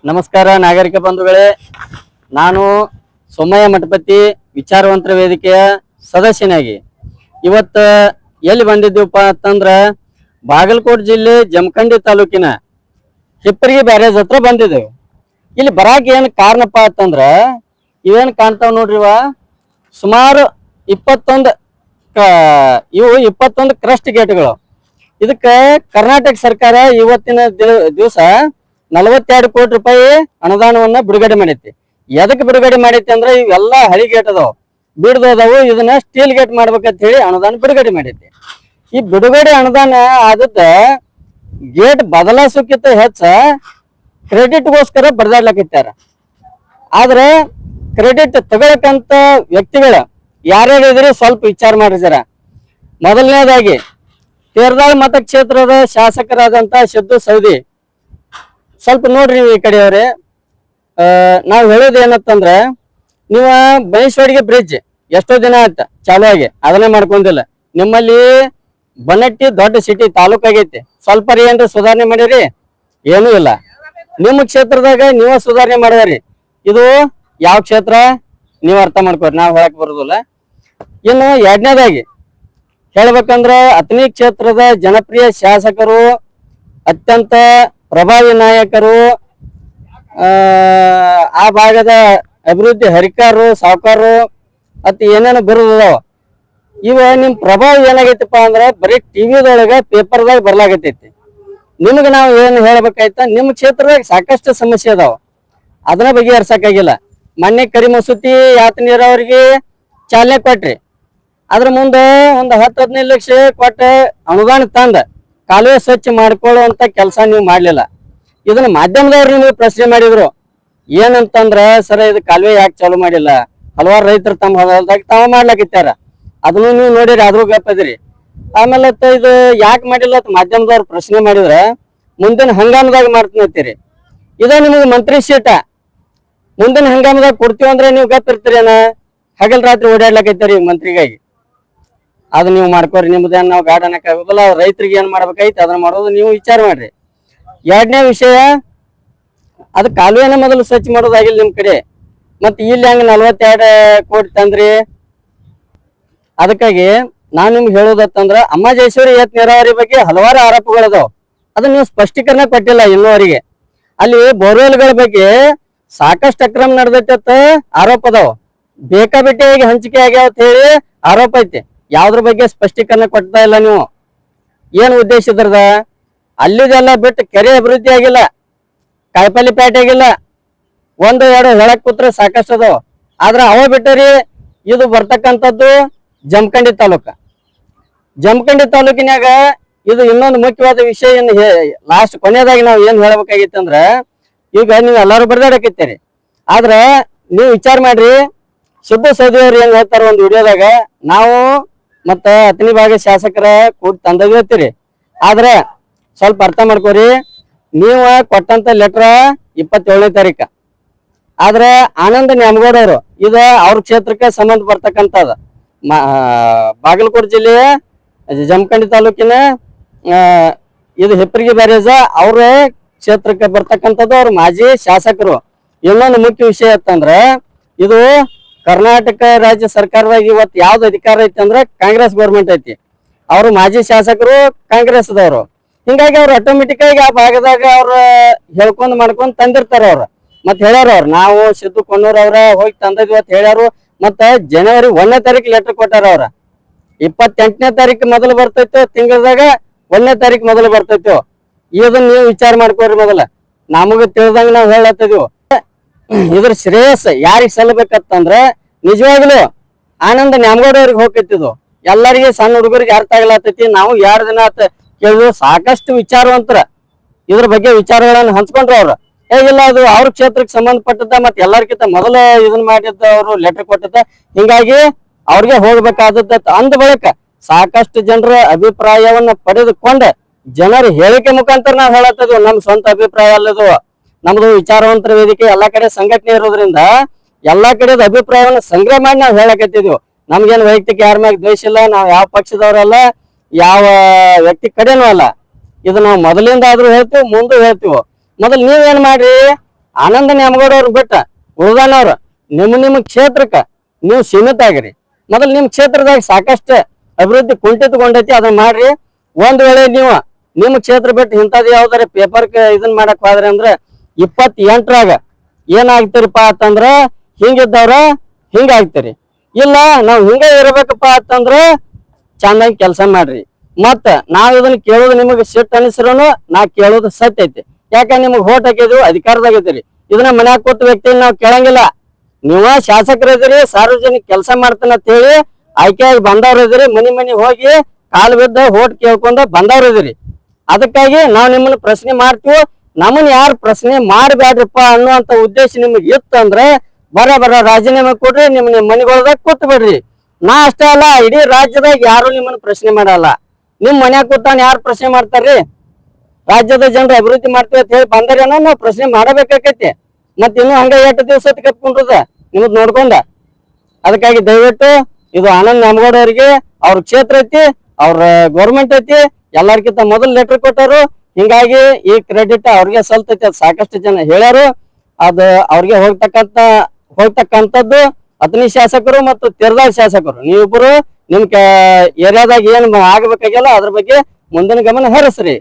ನಮಸ್ಕಾರ ನಾಗರಿಕ ಬಂಧುಗಳೇ, ನಾನು ಸೋಮಯ್ಯ ಮಠಪತಿ ವಿಚಾರವಂತರ ವೇದಿಕೆಯ ಸದಸ್ಯನಾಗಿ ಇವತ್ತು ಎಲ್ಲಿ ಬಂದಿದ್ದೀವಪ್ಪ ಅಂತಂದ್ರ ಬಾಗಲಕೋಟೆ ಜಿಲ್ಲೆ ಜಮಖಂಡಿ ತಾಲೂಕಿನ ಹಿಪ್ಪರಗಿ ಬ್ಯಾರೇಜ್ ಹತ್ರ ಬಂದಿದ್ದೇವೆ. ಇಲ್ಲಿ ಬರಾಕ ಏನು ಕಾರಣಪ್ಪ ಅಂತಂದ್ರ ಇವೇನು ಕಾಣ್ತಾವ್ ನೋಡ್ರಿವ, ಸುಮಾರು 21 ಕ್ರಸ್ಟ್ ಗೇಟ್ಗಳು. ಇದಕ್ಕೆ ಕರ್ನಾಟಕ ಸರ್ಕಾರ ಇವತ್ತಿನ ದಿವಸ 42 ಕೋಟಿ ರೂಪಾಯಿ ಅನುದಾನವನ್ನ ಬಿಡುಗಡೆ ಮಾಡೈತಿ. ಎದಕ್ಕೆ ಬಿಡುಗಡೆ ಮಾಡೈತಿ ಅಂದ್ರೆ ಇವೆಲ್ಲ ಹಳಿ ಗೇಟ್ ಅದಾವ, ಬಿಡ್ದೋದವು, ಇದನ್ನ ಸ್ಟೀಲ್ ಗೇಟ್ ಮಾಡ್ಬೇಕಂತ ಹೇಳಿ ಅನುದಾನ ಬಿಡುಗಡೆ ಮಾಡೈತಿ. ಈ ಬಿಡುಗಡೆ ಅನುದಾನ ಆದದ್ದ ಗೇಟ್ ಬದಲಾಯಿಸೋಕ್ಕಿಂತ ಹೆಚ್ಚ ಕ್ರೆಡಿಟ್ಗೋಸ್ಕರ ಬಡದಾಡ್ಲಕತ್ತಾರ. ಆದ್ರೆ ಕ್ರೆಡಿಟ್ ತಗೊಳಕಂತ ವ್ಯಕ್ತಿಗಳು ಯಾರ್ಯಾರು ಇದ್ರೆ ಸ್ವಲ್ಪ ವಿಚಾರ ಮಾಡಿದಾರ. ಮೊದಲನೇದಾಗಿ ತೇರದಾಳ ಮತಕ್ಷೇತ್ರದ ಶಾಸಕರಾದಂತ ಸಿದ್ದು ಸೌದಿ, ಸ್ವಲ್ಪ ನೋಡ್ರಿ ಈ ಕಡೆಯವ್ರೆ. ನಾವು ಹೇಳೋದು ಏನತ್ತಂದ್ರ, ನೀವು ಬೈಸ್ವಾಡಿಗೆ ಬ್ರಿಡ್ಜ್ ಎಷ್ಟೋ ದಿನ ಆಯ್ತ ಚಾಲು ಆಗಿ, ಅದನ್ನೇ ಮಾಡ್ಕೊಂಡಿಲ್ಲ. ನಿಮ್ಮಲ್ಲಿ ಬನ್ನಟ್ಟಿ ದೊಡ್ಡ ಸಿಟಿ ತಾಲೂಕ್ ಆಗೈತಿ, ಸ್ವಲ್ಪ ಏನ್ರಿ ಸುಧಾರಣೆ ಮಾಡಿರಿ? ಏನೂ ಇಲ್ಲ. ನಿಮ್ಮ ಕ್ಷೇತ್ರದಾಗ ನೀವು ಸುಧಾರಣೆ ಮಾಡಿದ್ರಿ. ಇದು ಯಾವ ಕ್ಷೇತ್ರ ನೀವು ಅರ್ಥ ಮಾಡ್ಕೋರಿ, ನಾವು ಹೇಳಕ್ ಬರೋದಿಲ್ಲ. ಇನ್ನು ಎರಡನೇದಾಗಿ ಹೇಳ್ಬೇಕಂದ್ರ ಅಥಣಿ ಕ್ಷೇತ್ರದ ಜನಪ್ರಿಯ ಶಾಸಕರು, ಅತ್ಯಂತ ಪ್ರಭಾವಿ ನಾಯಕರು, ಆ ಭಾಗದ ಅಭಿವೃದ್ಧಿ ಹರಿಕಾರರು, ಸಾಹುಕಾರರು ಅತ್ ಏನೇನು ಬರೋದದಾವ. ಇವ ನಿಮ್ ಪ್ರಭಾವ ಏನಾಗೈತಿಪ್ಪ ಅಂದ್ರ ಬರೀ ಟಿವಿದೊಳಗ ಪೇಪರ್ದಾಗ ಬರ್ಲಾಗತೈತಿ. ನಿಮ್ಗೆ ನಾವು ಏನು ಹೇಳ್ಬೇಕಾಯ್ತ, ನಿಮ್ಮ ಕ್ಷೇತ್ರದಾಗ ಸಾಕಷ್ಟು ಸಮಸ್ಯೆ ಅದಾವ, ಅದನ್ನ ಬಗೆಹರ್ಸಕ್ಕಾಗಿಲ್ಲ. ಮೊನ್ನೆ ಕರಿಮಸೂತಿ ಯಾತ ನೀರಾವರಿಗೆ ಚಾಲನೆ ಕೊಟ್ರಿ, ಅದ್ರ ಮುಂದೆ ಒಂದು 10-15 ಲಕ್ಷ ಕೊಟ್ಟ ಅನುದಾನ ತಂದ ಕಾಲುವೆ ಸ್ವಚ್ಛ ಮಾಡ್ಕೊಳ್ಳುವಂತ ಕೆಲಸ ನೀವು ಮಾಡ್ಲಿಲ್ಲ. ಇದನ್ನ ಮಾಧ್ಯಮದವ್ರು ನಿಮಗೆ ಪ್ರಶ್ನೆ ಮಾಡಿದ್ರು, ಏನಂತಂದ್ರ ಸರ ಇದು ಕಾಲುವೆ ಯಾಕೆ ಚಾಲು ಮಾಡಿಲ್ಲ? ಹಲವಾರು ರೈತರು ತಮ್ಮ ಹೊಲದಾಗ ತಾವ ಮಾಡ್ಲಾಕಿತ್ತಾರ, ಅದನ್ನು ನೀವು ನೋಡಿರಿ, ಆದ್ರೂ ಗಪ್ಪದಿರಿ. ಆಮೇಲೆ ಇದು ಯಾಕೆ ಮಾಡಿಲ್ಲ ಅಂತ ಮಾಧ್ಯಮದವ್ರು ಪ್ರಶ್ನೆ ಮಾಡಿದ್ರ, ಮುಂದಿನ ಹಂಗಾಮದಾಗ ಮಾಡ್ತೀರಿ. ಇದ ನಿಮಗೆ ಮಂತ್ರಿ ಸೀಟ, ಮುಂದಿನ ಹಂಗಾಮದಾಗ ಕೊಡ್ತೀವಿ ಅಂದ್ರೆ ನೀವು ಗಪ್ಪಿರ್ತೀರೇನ? ಹಗಲ್ ರಾತ್ರಿ ಓಡಾಡ್ಲಾಕೈತಾರಿ ಮಂತ್ರಿಗಾಗಿ. ಅದು ನೀವು ಮಾಡ್ಕೋರಿ, ನಿಮ್ದೇನ್ ನಾವು ಗಾರ್ಡ್ ಅನ್ನಕ್ಕಾಗೋದಿಲ್ಲ. ರೈತರಿಗೆ ಏನ್ ಮಾಡ್ಬೇಕೈತಿ ಅದನ್ನ ಮಾಡೋದು ನೀವು ವಿಚಾರ ಮಾಡ್ರಿ. ಎರಡನೇ ವಿಷಯ, ಅದು ಕಾಲುವೆನ ಮೊದಲು ಸ್ವಚ್ಛ ಮಾಡೋದಾಗಿಲ್ಲ ನಿಮ್ ಕಡೆ, ಮತ್ತೆ ಇಲ್ಲಿ ಹಂಗ 42 ಕೋಟಿ ತಂದ್ರಿ. ಅದಕ್ಕಾಗಿ ನಾನ್ ನಿಮ್ಗೆ ಹೇಳೋದತ್ತಂದ್ರ, ಅಮ್ಮಾಜೇಶ್ವರಿ ಏತ್ ನೀರಾವರಿ ಬಗ್ಗೆ ಹಲವಾರು ಆರೋಪಗಳದಾವ, ಅದನ್ನ ನೀವು ಸ್ಪಷ್ಟೀಕರಣ ಕೊಟ್ಟಿಲ್ಲ ಇನ್ನೂವರೆಗೆ. ಅಲ್ಲಿ ಬೋರ್ವೆಲ್ಗಳ ಬಗ್ಗೆ ಸಾಕಷ್ಟು ಅಕ್ರಮ ನಡೆದೈತೆ ಆರೋಪ ಅದಾವ, ಬೇಕಾಬಿಟ್ಟಿಯಾಗಿ ಹಂಚಿಕೆ ಆಗ್ಯಾವ ಅಂತ ಹೇಳಿ ಆರೋಪ ಐತಿ. ಯಾವ್ದ್ರ ಬಗ್ಗೆ ಸ್ಪಷ್ಟೀಕರಣ ಕೊಡ್ತಾ ಇಲ್ಲ ನೀವು. ಏನ್ ಉದ್ದೇಶ ಇದ್ರದ? ಅಲ್ಲಿದೆಲ್ಲ ಬಿಟ್ಟು ಕೆರೆ ಅಭಿವೃದ್ಧಿ ಆಗಿಲ್ಲ, ಕಾಯಿಪಲ್ಲೆ ಪೇಟೆ ಆಗಿಲ್ಲ, 1-2 ಹೇಳಕ್ ಕೂತ್ರೆ ಸಾಕಷ್ಟು ಅದಾವ. ಆದ್ರ ಅವ ಬಿಟ್ಟರಿ ಇದು ಬರ್ತಕ್ಕಂಥದ್ದು ಜಮಖಂಡಿ ತಾಲೂಕ. ಜಮಖಂಡಿ ತಾಲೂಕಿನಾಗ ಇದು ಇನ್ನೊಂದು ಮುಖ್ಯವಾದ ವಿಷಯ. ಲಾಸ್ಟ್ ಕೊನೆಯದಾಗಿ ನಾವು ಏನ್ ಹೇಳ್ಬೇಕಾಗಿತ್ತು ಅಂದ್ರ, ಈಗ ನೀವು ಎಲ್ಲಾರು ಬರ್ದಾಡಕತ್ತೀರಿ, ಆದ್ರ ನೀವು ವಿಚಾರ ಮಾಡ್ರಿ. ಸಿದ್ದು ಸೌದಿ ಅವ್ರು ಏನ್ ಹೇಳ್ತಾರ ಒಂದು ವಿಡಿಯೋದಾಗ, ನಾವು ಮತ್ತ ಅಥಣಿ ಭಾಗ ಶಾಸಕರ ಕೂಡಿ ತಂದಾಗ ಹೇಳ್ತೀರಿ, ಆದ್ರೆ ಸ್ವಲ್ಪ ಅರ್ಥ ಮಾಡ್ಕೋರಿ. ನೀವು ಕೊಟ್ಟಂತ ಲೆಟರ್ 27ನೇ ತಾರೀಕ, ಆದ್ರೆ ಆನಂದ್ ನ್ಯಾಮಗೌಡ ಅವರು ಇದು ಅವ್ರ ಕ್ಷೇತ್ರಕ್ಕೆ ಸಂಬಂಧ ಬರ್ತಕ್ಕಂಥದ್ದು. ಬಾಗಲಕೋಟೆ ಜಿಲ್ಲೆಯ ಜಮಖಂಡಿ ತಾಲೂಕಿನ ಇದು ಹಿಪ್ಪರಗಿ ಬ್ಯಾರೇಜ್ ಅವ್ರ ಕ್ಷೇತ್ರಕ್ಕೆ ಬರ್ತಕ್ಕಂಥದ್ದು, ಅವ್ರ ಮಾಜಿ ಶಾಸಕರು. ಇನ್ನೊಂದು ಮುಖ್ಯ ವಿಷಯ ಅಂತಂದ್ರ, ಇದು ಕರ್ನಾಟಕ ರಾಜ್ಯ ಸರ್ಕಾರದಾಗ ಇವತ್ತು ಯಾವ್ದು ಅಧಿಕಾರ ಐತಿ ಅಂದ್ರ ಕಾಂಗ್ರೆಸ್ ಗೌರ್ಮೆಂಟ್ ಐತಿ. ಅವ್ರು ಮಾಜಿ ಶಾಸಕರು ಕಾಂಗ್ರೆಸ್ದವ್ರು. ಹಿಂಗಾಗಿ ಅವ್ರು ಆಟೋಮೆಟಿಕ್ ಆಗಿ ಆ ಭಾಗದಾಗ ಅವ್ರ ಹೇಳ್ಕೊಂಡ್ ಮಾಡ್ಕೊಂಡ್ ತಂದಿರ್ತಾರ. ಅವ್ರ ಮತ್ ಹೇಳ್ಯಾರ, ಅವ್ರು ನಾವು ಸಿದ್ದು ಕೊಣ್ಣೂರ್ ಅವ್ರ ಹೋಗಿ ತಂದದ್ ಇವತ್ತು ಹೇಳ್ಯಾರು. ಮತ್ತ ಜನವರಿ 1ನೇ ತಾರೀಕು ಲೆಟರ್ ಕೊಟ್ಟಾರ. ಅವ್ರ 28ನೇ ತಾರೀಕು ಮೊದಲು ಬರ್ತೈತೋ ತಿಂಗಳದಾಗ, 1ನೇ ತಾರೀಕು ಮೊದಲು ಬರ್ತೈತೋ, ಇದನ್ನ ನೀವು ವಿಚಾರ ಮಾಡ್ಕೋರಿ. ಮೊದಲ ನಮಗ ತಿಳಿದಂಗ ನಾವ್ ಹೇಳತ್ತಿದ್ವು. ಇದ್ರ ಶ್ರೇಯಸ್ ಯಾರಿಗ್ ಸಲ್ಲಬೇಕಂತಂದ್ರ ನಿಜವಾಗ್ಲು ಆನಂದ್ ನ್ಯಾಮಗೌಡ ಅವ್ರಿಗೆ ಹೋಗ್ತಿದ್ವು. ಎಲ್ಲರಿಗೆ ಸಣ್ಣ ಹುಡುಗರಿಗೆ ಅರ್ಥ ಆಗ್ಲತ್ತೈತಿ. ನಾವು 2 ದಿನ ಆತ ಕೇಳಿದ್ವು, ಸಾಕಷ್ಟು ವಿಚಾರವಂತರ ಇದ್ರ ಬಗ್ಗೆ ವಿಚಾರಗಳನ್ನ ಹಂಚ್ಕೊಂಡ್ರು. ಅವ್ರು ಹೇಗಿಲ್ಲ, ಅದು ಅವ್ರ ಕ್ಷೇತ್ರಕ್ಕೆ ಸಂಬಂಧಪಟ್ಟದ, ಮತ್ತೆ ಎಲ್ಲರಿಗಿಂತ ಮೊದಲ ಇದನ್ನ ಮಾಡಿದ್ದ ಅವರು ಲೆಟರ್ ಕೊಟ್ಟದ. ಹಿಂಗಾಗಿ ಅವ್ರಿಗೆ ಹೋಗ್ಬೇಕಾದದ್ದ ಅಂದ ಬಳಿಕ ಸಾಕಷ್ಟು ಜನರ ಅಭಿಪ್ರಾಯವನ್ನ ಪಡೆದುಕೊಂಡ ಜನರ ಹೇಳಿಕೆ ಮುಖಾಂತರ ನಾವ್ ಹೇಳತ್ತದ್ವು. ನಮ್ ಸ್ವಂತ ಅಭಿಪ್ರಾಯ ಅಲ್ಲದು, ನಮ್ದು ವಿಚಾರವಂತರ ವೇದಿಕೆ ಎಲ್ಲಾ ಕಡೆ ಸಂಘಟನೆ ಇರೋದ್ರಿಂದ ಎಲ್ಲಾ ಕಡೆದ ಅಭಿಪ್ರಾಯವನ್ನ ಸಂಗ್ರಹ ಮಾಡಿ ನಾವ್ ಹೇಳಕತ್ತಿದ್ವು. ನಮ್ಗೇನು ವೈಯಕ್ತಿಕ ಯಾರ ಮ್ಯಾಗ ದ್ವೇಷ ಇಲ್ಲ, ನಾವ್ ಯಾವ ಪಕ್ಷದವ್ರಲ್ಲ, ಯಾವ ವ್ಯಕ್ತಿ ಕಡೆನೂ ಅಲ್ಲ. ಇದು ನಾವು ಮೊದಲಿಂದ ಆದ್ರೂ ಹೇಳ್ತೀವಿ, ಮುಂದೆ ಹೇಳ್ತೀವಿ. ಮೊದಲು ನೀವೇನ್ ಮಾಡ್ರಿ, ಆನಂದ ನ್ಯಾಮಗೌಡ ಅವ್ರು ಬಿಟ್ಟ ಉಳ್ದಾನವ್ರು ನಿಮ್ಮ ಕ್ಷೇತ್ರಕ್ಕ ನೀವು ಸೀಮಿತ ಆಗಿರಿ. ಮೊದಲು ನಿಮ್ ಕ್ಷೇತ್ರದಾಗ ಸಾಕಷ್ಟು ಅಭಿವೃದ್ಧಿ ಕುಂಠಿತಗೊಂಡೈತಿ, ಅದನ್ನ ಮಾಡ್ರಿ. ಒಂದ್ ವೇಳೆ ನೀವು ನಿಮ್ಮ ಕ್ಷೇತ್ರ ಬಿಟ್ಟು ಇಂಥದ್ದು ಯಾವ್ದಾರ ಪೇಪರ್ ಇದನ್ ಮಾಡಕ್ ಹೋದ್ರಿ ಅಂದ್ರ 28ರಾಗ ಏನಾಗ್ತಿರಪ್ಪ ಅಂತಂದ್ರ ಹಿಂಗಿದ್ದವ್ರ ಹಿಂಗಾಗ್ತಿರಿ. ಇಲ್ಲ ನಾವ್ ಹಿಂಗ ಇರ್ಬೇಕಪ್ಪ ಅಂತಂದ್ರ ಚಂದಾಗಿ ಕೆಲಸ ಮಾಡ್ರಿ. ಮತ್ತ ನಾವ್ ಇದನ್ನ ಕೇಳೋದು ನಿಮಗ್ ಸಿಟ್ಟು ಅನಿಸ್ರನು ನಾ ಕೇಳೋದು ಸತ್ಯ ಐತಿ. ಯಾಕ ನಿಮಗ್ ಹೋಟ್ ಹಾಕಿದ್ವಿ, ಅಧಿಕಾರದಾಗೈತಿರಿ. ಇದನ್ನ ಮನ್ಯಾಗ ಕೂತ ವ್ಯಕ್ತಿ ನಾವ್ ಕೇಳಂಗಿಲ್ಲ. ನೀವ ಶಾಸಕರಿದ್ದೀರಿ, ಸಾರ್ವಜನಿಕ ಕೆಲಸ ಮಾಡ್ತಾನ ಅಂತ ಹೇಳಿ ಆಯ್ಕೆಯಾಗಿ ಬಂದವ್ರ ಇದ್ರಿ, ಮನಿ ಹೋಗಿ ಕಾಲ್ ಬಿದ್ದ ಹೋಟ್ ಕೇಳ್ಕೊಂಡ ಬಂದವ್ರ ಇದ್ರಿ. ಅದಕ್ಕಾಗಿ ನಾವ್ ನಿಮ್ಮನ್ನ ಪ್ರಶ್ನೆ ಮಾಡ್ತೀವಿ. ನಮ್ಮನ್ನ ಯಾರು ಪ್ರಶ್ನೆ ಮಾಡಬೇಡ್ರಿಪ್ಪ ಅನ್ನುವಂತ ಉದ್ದೇಶ ನಿಮಗ್ ಇತ್ತಂದ್ರ ಬರ ರಾಜೀನಾಮೆ ಕೊಡ್ರಿ, ನಿಮ್ ಮನೆಗೊಳದಾಗ ಕೂತ್ ಬಿಡ್ರಿ. ನಾ ಅಷ್ಟೇ ಅಲ್ಲ, ಇಡೀ ರಾಜ್ಯದಾಗ ಯಾರು ನಿಮ್ಮನ್ನ ಪ್ರಶ್ನೆ ಮಾಡಲ್ಲ. ನಿಮ್ ಮನ್ಯಾಗ ಕೂತಾನ ಯಾರು ಪ್ರಶ್ನೆ ಮಾಡ್ತಾರ್ರಿ? ರಾಜ್ಯದ ಜನರು ಅಭಿವೃದ್ಧಿ ಮಾಡ್ತೀವಿ ಅಂತ ಹೇಳಿ ಬಂದಾರೇನ ನಾವ್ ಪ್ರಶ್ನೆ ಮಾಡಬೇಕಾಕೈತಿ. ಮತ್ ಇನ್ನು ಹಂಗ 8 ದಿವಸ ಕಪ್ಕೊಂಡ್ರದ ನಿಮ್ದ್ ನೋಡ್ಕೊಂಡ. ಅದಕ್ಕಾಗಿ ದಯವಿಟ್ಟು ಇದು ಆನಂದ್ ನ್ಯಾಮಗೌಡ ಅವರಿಗೆ ಅವ್ರ ಕ್ಷೇತ್ರ ಐತಿ, ಅವ್ರ ಗೌರ್ಮೆಂಟ್ ಐತಿ, ಎಲ್ಲಾರ್ಕಿಂತ ಮೊದಲು ಲೆಟರ್ ಕೊಟ್ಟಾರು. ಹಿಂಗಾಗಿ ಈ ಕ್ರೆಡಿಟ್ ಅವ್ರಿಗೆ ಸಲ್ತೈತಿ. ಅದ್ ಸಾಕಷ್ಟು ಜನ ಹೇಳ್ಯಾರು. ಅದ ಅವ್ರಿಗೆ ಹೋಗ್ತಕ್ಕಂಥದ್ದು ಅತನಿ ಶಾಸಕರು ಮತ್ತು ತೆರದಾಳ ಶಾಸಕರು ನೀವಿಬ್ಬರು ನಿಮ್ ಏರಿಯಾದಾಗ ಏನ್ ಆಗ್ಬೇಕಾಗಿಲ್ಲ ಅದ್ರ ಬಗ್ಗೆ ಮುಂದಿನ ಗಮನ ಹರಿಸ್ರಿ.